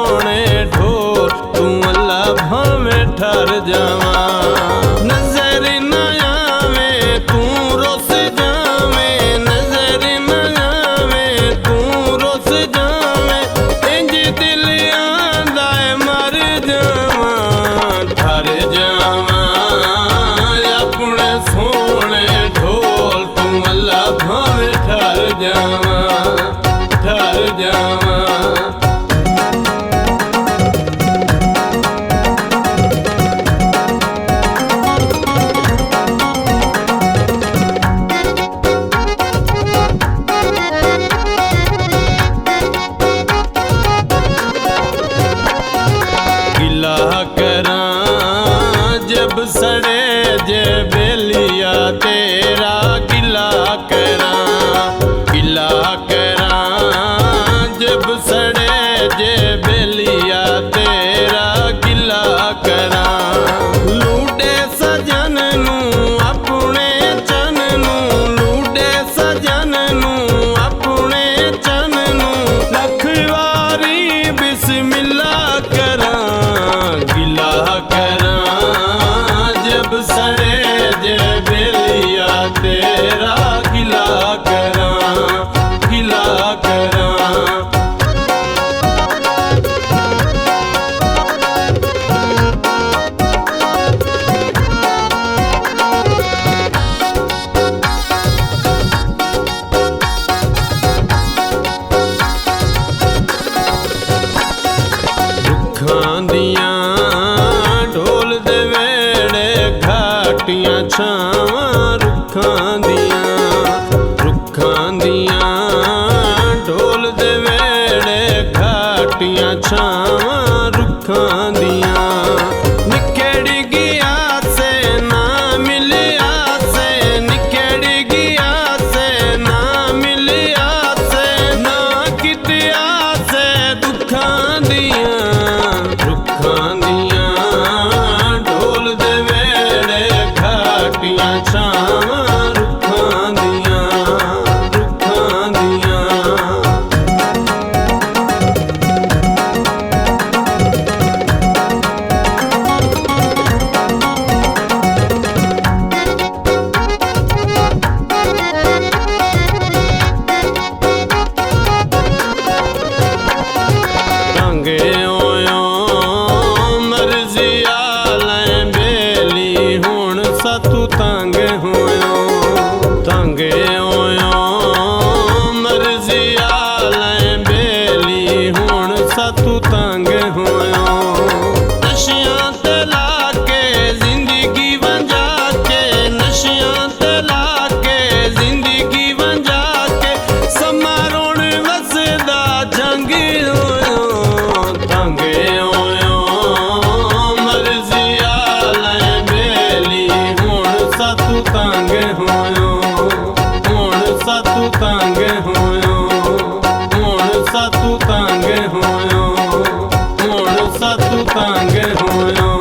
सोने ढोल तू अल्लाह भावे ठहर जावा। नजर न आवे तू रोस जावे, नजर न आवे तू रोस जावे, इंज दिल आंदा है मर जावा ठहर जावा। अपने सोने ढोल तू अल्लाह भावे ठहर जावा, ठहर जावा। गिला करा जब सड़े जे बेलिया तेरा, गिला करा, गिला करा जब सड़े जे बेलिया तेरा, गिला करा। लूटे सजन नू अपने चन नू, लूटे सजन नू अपने चन नू, लख वारी बिस्मिल्ला करा, गिला करा जब सड़े जे बेलिया तेरा, गिला करा, गिला करा। रुखां दियां ढोल दे वेड़े घाटियां छावां, रुखां दियां, रुखां दियां ढोल दे वेड़े घाटियां छावां, रुखां दियां। निकड़ गया से ना मिलिया से, निकड़ गया से ना मिलिया से, ना कितिया से दुखां दियां, रुखां दियां ढोल दे वेड़े घाटियां छावां, रुखां दियां, रुखां दियां। तंगे होयो मर्जी आले बेली हुण सातू तंग होयो, तंगे होयो मर्जी आले बेली हुण सातू तंग होयो। नशियां ते लाके जिंदगी वंजा के, नशियां ते लाके जिंदगी वंजा के, समा रोण वसदा जंग होयो, तंगे होयो मर्जी आले बेली हुण सातू तंग होयो, हुण सातू तंग होयो, हुण सातू तंग होयो, हुण सातू तंग होयो।